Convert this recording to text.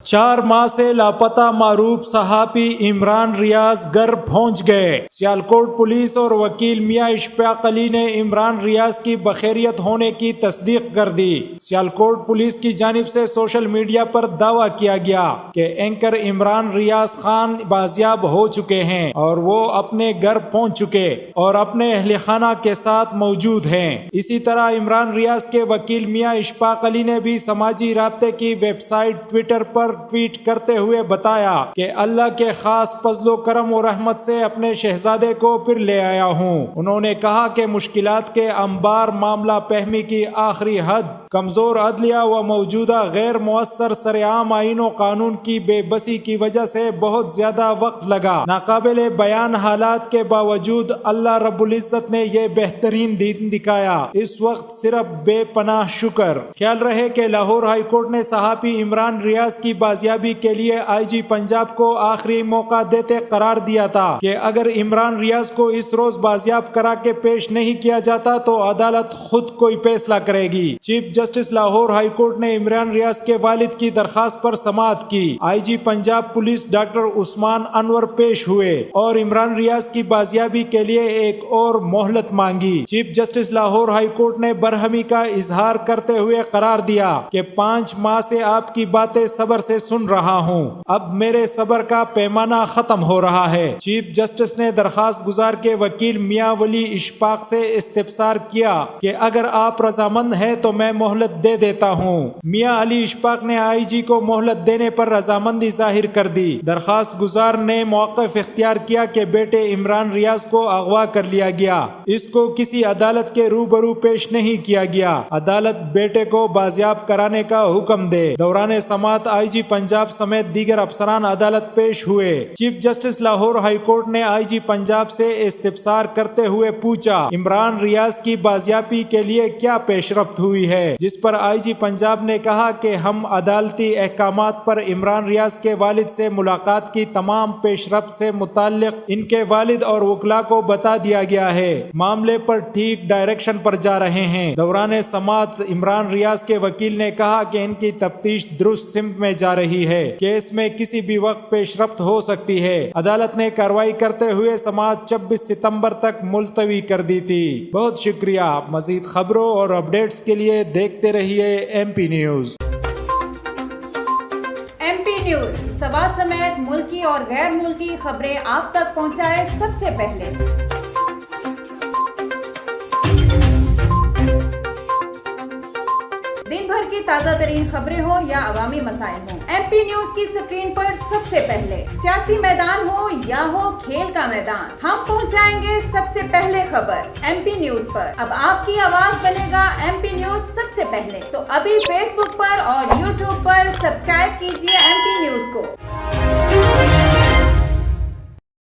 4 ماہ سے لاپتہ معروف صحافی عمران ریاض گھر پہنچ گئے۔ سیالکوٹ پولیس اور وکیل میاں اشفاق علی نے عمران ریاض کی بخیریت ہونے کی تصدیق کر دی۔ سیالکوٹ پولیس کی جانب سے سوشل میڈیا پر دعویٰ کیا گیا کہ اینکر عمران ریاض خان بازیاب ہو چکے ہیں اور وہ اپنے گھر پہنچ چکے اور اپنے اہل خانہ کے ساتھ موجود ہیں۔ اسی طرح عمران ریاض کے وکیل میاں اشفاق علی نے بھی سماجی رابطے کی ویب سائٹ ٹویٹر پر ٹویٹ کرتے ہوئے بتایا کہ اللہ کے خاص فضل و کرم و رحمت سے اپنے شہزادے کو پھر لے آیا ہوں۔ انہوں نے کہا کہ مشکلات کے انبار، معاملہ فہمی کی آخری حد، کمزور عدلیہ و موجودہ غیر مؤثر سرعام آئین و قانون کی بے بسی کی وجہ سے بہت زیادہ وقت لگا۔ ناقابل بیان حالات کے باوجود اللہ رب العزت نے یہ بہترین دین دکھایا۔ اس وقت صرف بے پناہ شکر۔ خیال رہے کہ لاہور ہائی کورٹ نے صحافی عمران ریاض کی بازیابی کے لیے آئی جی پنجاب کو آخری موقع دیتے قرار دیا تھا کہ اگر عمران ریاض کو اس روز بازیاب کرا کے پیش نہیں کیا جاتا تو عدالت خود کوئی فیصلہ کرے گی۔ Chief justice Lahore high court نے عمران ریاض کے والد کی درخواست پر سماعت کی۔ آئی جی پنجاب پولیس ڈاکٹر عثمان انور پیش ہوئے اور عمران ریاض کی بازیابی کے لیے ایک اور مہلت مانگی۔ Chief justice Lahore high court نے برہمی کا اظہار کرتے ہوئے قرار دیا کہ 5 ماہ سے آپ کی باتیں صبر سے سن رہا ہوں، اب میرے صبر کا پیمانہ ختم ہو رہا ہے۔ چیف جسٹس نے درخواست گزار کے وکیل میاں ولی اشفاق سے استفسار کیا کہ اگر آپ رضامند ہیں تو میں مہلت دے دیتا ہوں۔ میاں علی اشفاق نے آئی جی کو مہلت دینے پر رضامندی ظاہر کر دی۔ درخواست گزار نے موقف اختیار کیا کہ بیٹے عمران ریاض کو اغوا کر لیا گیا، اس کو کسی عدالت کے روبرو پیش نہیں کیا گیا، عدالت بیٹے کو بازیاب کرانے کا حکم دے۔ دوران سماعت آئی جی پنجاب سمیت دیگر افسران عدالت پیش ہوئے۔ Chief justice Lahore high court نے آئی جی پنجاب سے استفسار کرتے ہوئے پوچھا، عمران ریاض کی بازیابی کے لیے کیا پیش رفت ہوئی ہے؟ جس پر آئی جی پنجاب نے کہا کہ ہم عدالتی احکامات پر عمران ریاض کے والد سے ملاقات کی تمام پیش رفت سے متعلق ان کے والد اور وکلاء کو بتا دیا گیا ہے، معاملے پر ٹھیک ڈائریکشن پر جا رہے ہیں۔ دوران سماعت عمران ریاض کے وکیل نے کہا کہ ان کی تفتیش درست سمت میں جا رہی ہے، کیس میں کسی بھی وقت پیش رفت ہو سکتی ہے۔ عدالت نے کارروائی کرتے ہوئے سماعت 26 ستمبر تک ملتوی کر دی تھی۔ بہت شکریہ۔ مزید خبروں اور اپڈیٹس کے لیے دیکھتے رہیے M P news. M P news Swat سمیت ملکی اور غیر ملکی خبریں آپ تک پہنچائے سب سے پہلے۔ دن بھر کی تازہ ترین خبریں ہوں یا عوامی مسائل ہوں، ایم پی نیوز کی سکرین پر سب سے پہلے۔ سیاسی میدان ہو یا ہو کھیل کا میدان، ہم پہنچائیں گے سب سے پہلے خبر ایم پی نیوز پر۔ اب آپ کی آواز بنے گا ایم پی نیوز سب سے پہلے، تو ابھی فیس بک پر اور یوٹیوب پر سبسکرائب کیجیے ایم پی نیوز کو۔